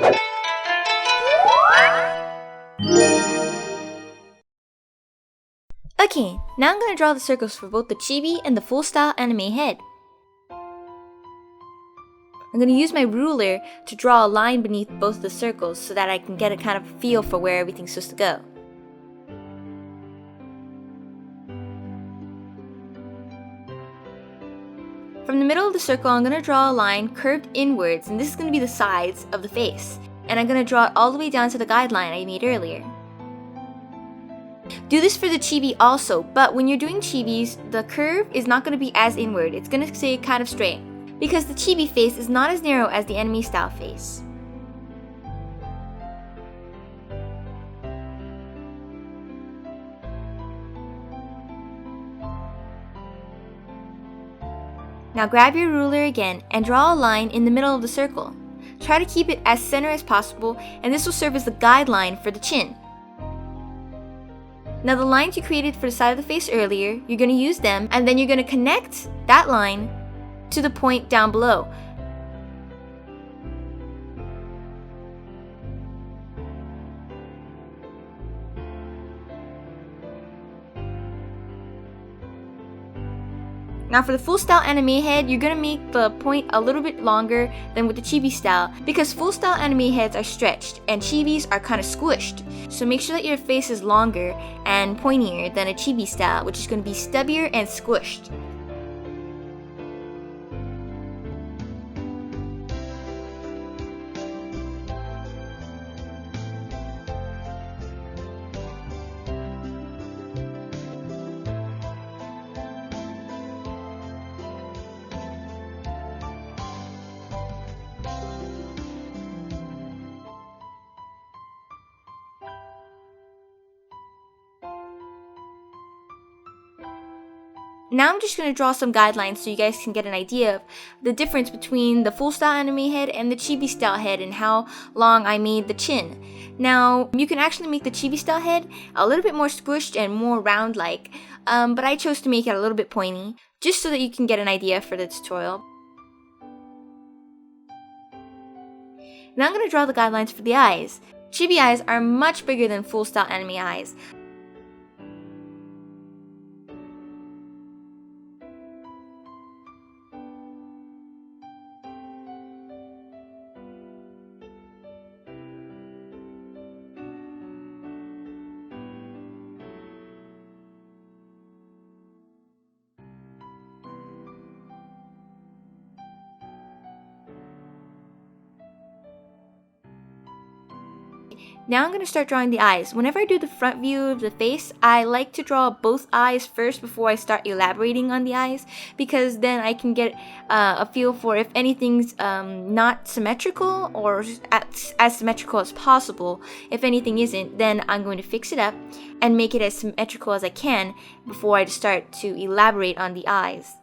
Okay, now I'm going to draw the circles for both the chibi and the full style anime head. I'm going to use my ruler to draw a line beneath both the circles so that I can get a kind of feel for where everything's supposed to go. From the middle of the circle, I'm going to draw a line curved inwards, and this is going to be the sides of the face. And I'm going to draw it all the way down to the guideline I made earlier. Do this for the chibi also, but when you're doing chibis, the curve is not going to be as inward. It's going to stay kind of straight, because the chibi face is not as narrow as the anime style face. Now grab your ruler again and draw a line in the middle of the circle. Try to keep it as center as possible, and this will serve as the guideline for the chin. Now the lines you created for the side of the face earlier, you're going to use them, and then you're going to connect that line to the point down below. Now for the full style anime head, you're going to make the point a little bit longer than with the chibi style, because full style anime heads are stretched and chibis are kind of squished. So make sure that your face is longer and pointier than a chibi style, which is going to be stubbier and squished. Now I'm just going to draw some guidelines so you guys can get an idea of the difference between the full style anime head and the chibi style head and how long I made the chin. Now, you can actually make the chibi style head a little bit more squished and more round-like, but I chose to make it a little bit pointy, just so that you can get an idea for the tutorial. Now I'm going to draw the guidelines for the eyes. Chibi eyes are much bigger than full style anime eyes. Now I'm going to start drawing the eyes. Whenever I do the front view of the face, I like to draw both eyes first before I start elaborating on the eyes, because then I can get a feel for if anything's not symmetrical or as symmetrical as possible. If anything isn't, then I'm going to fix it up and make it as symmetrical as I can before I start to elaborate on the eyes.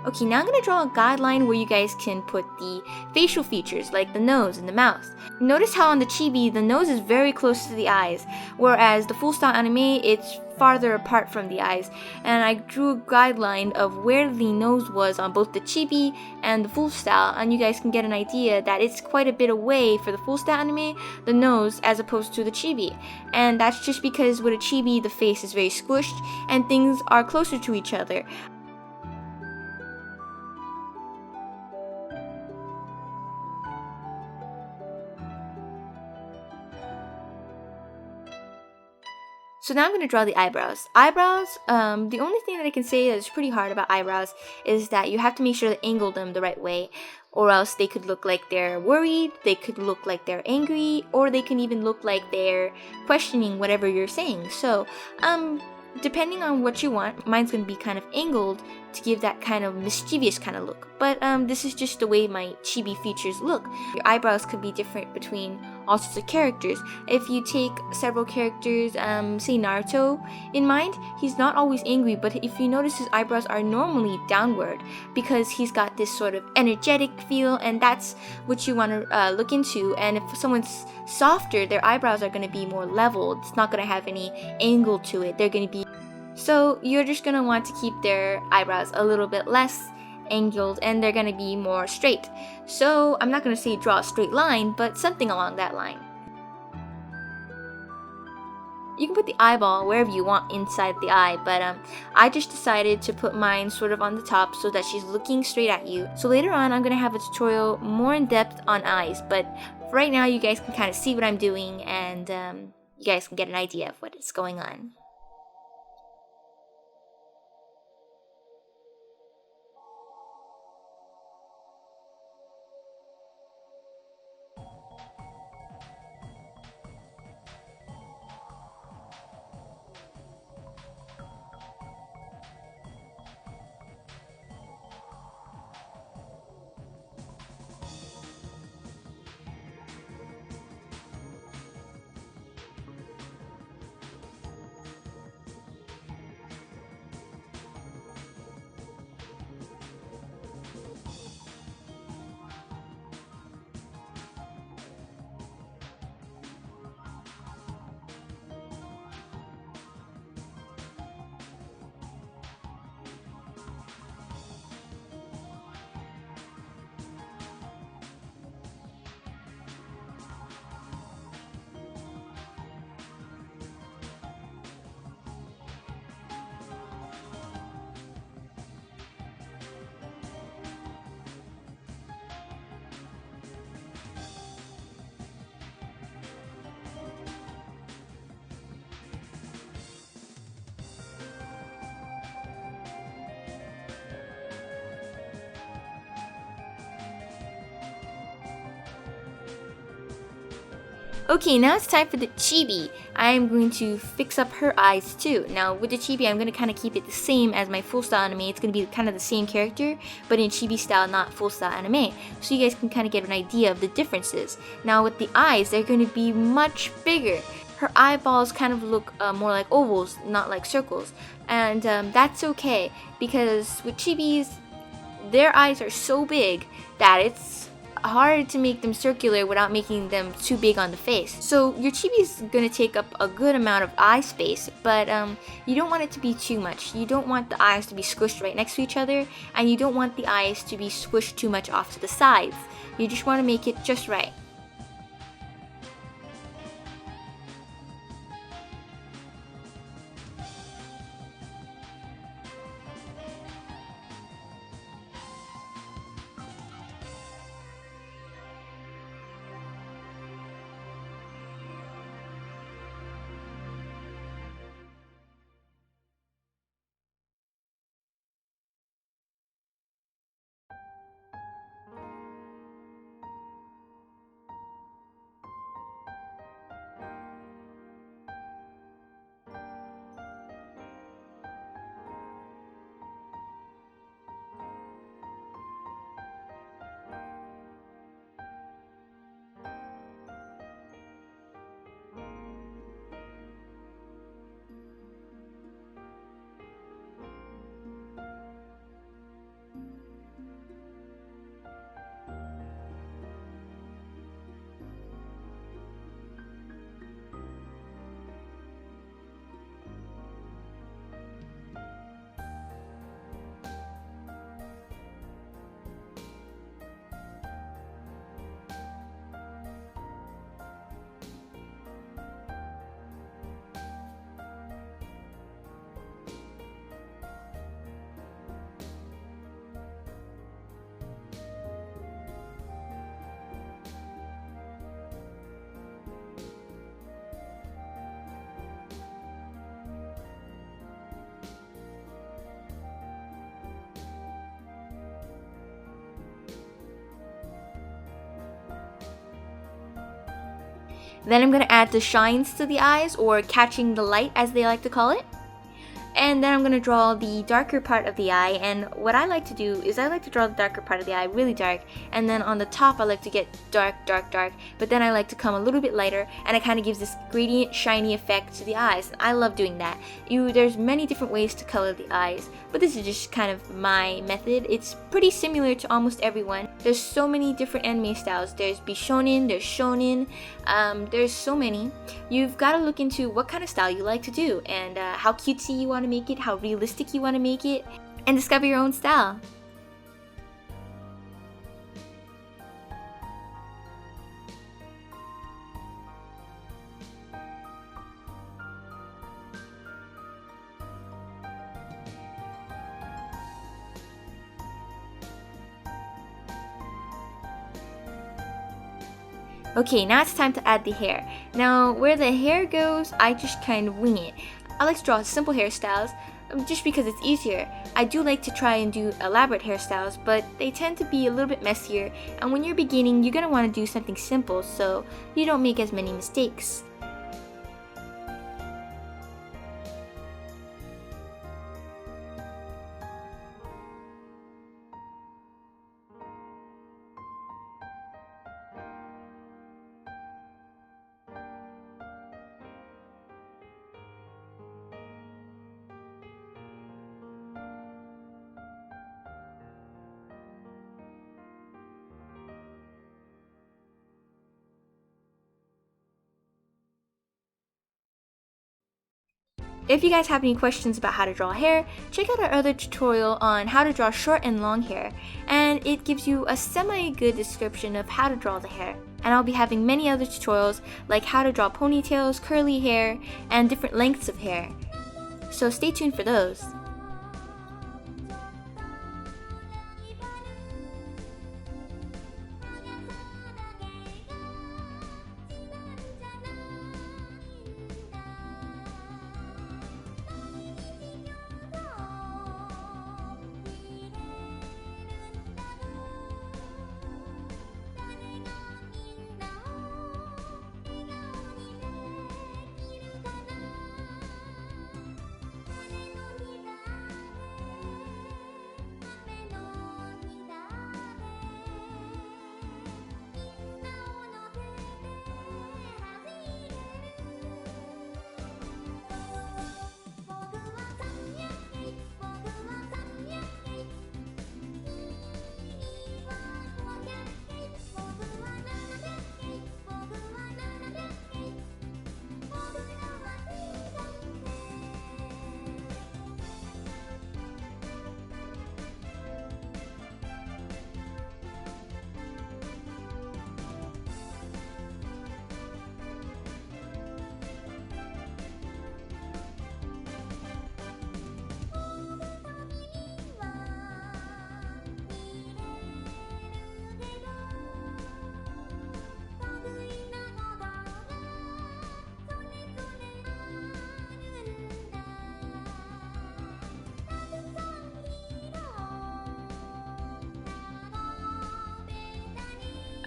Okay, now I'm going to draw a guideline where you guys can put the facial features like the nose and the mouth. Notice how on the chibi, the nose is very close to the eyes, whereas the full style anime, it's farther apart from the eyes. And I drew a guideline of where the nose was on both the chibi and the full style, and you guys can get an idea that it's quite a bit away for the full style anime, the nose, as opposed to the chibi. And that's just because with a chibi, the face is very squished and things are closer to each other. So now I'm going to draw the eyebrows. The only thing that I can say that's pretty hard about eyebrows is that you have to make sure to angle them the right way, or else they could look like they're worried, they could look like they're angry, or they can even look like they're questioning whatever you're saying. So, depending on what you want, mine's going to be kind of angled to give that kind of mischievous kind of look. But this is just the way my chibi features look. Your eyebrows could be different between all sorts of characters. If you take several characters, say Naruto in mind, he's not always angry, but if you notice his eyebrows are normally downward because he's got this sort of energetic feel, and that's what you want to look into. And if someone's softer, their eyebrows are going to be more leveled. It's not going to have any angle to it. They're going to be... So you're just going to want to keep their eyebrows a little bit less angled, and they're going to be more straight. So I'm not going to say draw a straight line, but something along that line. You can put the eyeball wherever you want inside the eye, but I just decided to put mine sort of on the top so that she's looking straight at you. So later on, I'm going to have a tutorial more in depth on eyes, but for right now, you guys can kind of see what I'm doing, and you guys can get an idea of what is going on. Okay, now it's time for the chibi. I am going to fix up her eyes too. Now with the chibi, I'm going to kind of keep it the same as my full style anime. It's going to be kind of the same character, but in chibi style, not full style anime. So you guys can kind of get an idea of the differences. Now with the eyes, they're going to be much bigger. Her eyeballs kind of look more like ovals, not like circles. And that's okay, because with chibis, their eyes are so big that it's hard to make them circular without making them too big on the face. So your chibi is going to take up a good amount of eye space, but you don't want it to be too much. You don't want the eyes to be squished right next to each other, and you don't want the eyes to be squished too much off to the sides. You just want to make it just right. Then I'm going to add the shines to the eyes, or catching the light as they like to call it. And then I'm going to draw the darker part of the eye, and what I like to do is I like to draw the darker part of the eye really dark, and then on the top I like to get dark, but then I like to come a little bit lighter, and it kind of gives this gradient shiny effect to the eyes. I love doing that. There's many different ways to color the eyes, but this is just kind of my method. It's pretty similar to almost everyone. There's so many different anime styles. There's Bishonen, there's Shonen, there's so many. You've got to look into what kind of style you like to do, and how cutesy you want to make it, how realistic you want to make it, and discover your own style. Okay, now it's time to add the hair. Now, where the hair goes, I just kind of wing it. I like to draw simple hairstyles, just because it's easier. I do like to try and do elaborate hairstyles, but they tend to be a little bit messier, and when you're beginning, you're going to want to do something simple so you don't make as many mistakes. If you guys have any questions about how to draw hair, check out our other tutorial on how to draw short and long hair, and it gives you a semi-good description of how to draw the hair. And I'll be having many other tutorials like how to draw ponytails, curly hair, and different lengths of hair. So stay tuned for those.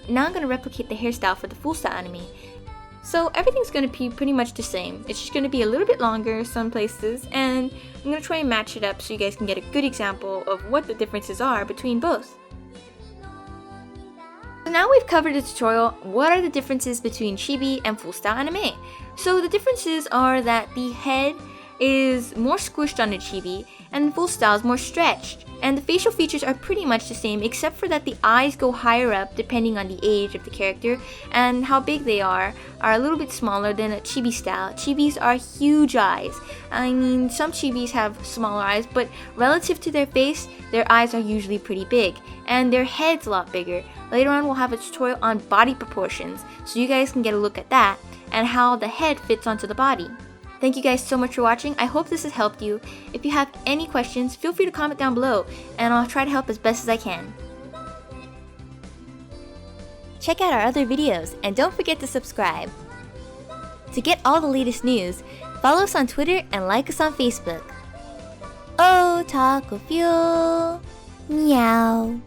Now I'm going to replicate the hairstyle for the full style anime. So everything's going to be pretty much the same. It's just going to be a little bit longer some places, and I'm going to try and match it up so you guys can get a good example of what the differences are between both. So now we've covered the tutorial, what are the differences between Chibi and full style anime? So the differences are that the head is more squished on the Chibi and the full style is more stretched. And the facial features are pretty much the same, except for that the eyes go higher up depending on the age of the character, and how big they are a little bit smaller than a Chibi style. Chibis are huge eyes. I mean, some Chibis have smaller eyes, but relative to their face, their eyes are usually pretty big, and their head's a lot bigger. Later on we'll have a tutorial on body proportions, so you guys can get a look at that, and how the head fits onto the body. Thank you guys so much for watching. I hope this has helped you. If you have any questions, feel free to comment down below, and I'll try to help as best as I can. Check out our other videos, and don't forget to subscribe. To get all the latest news, follow us on Twitter and like us on Facebook. Otakufuel! Meow.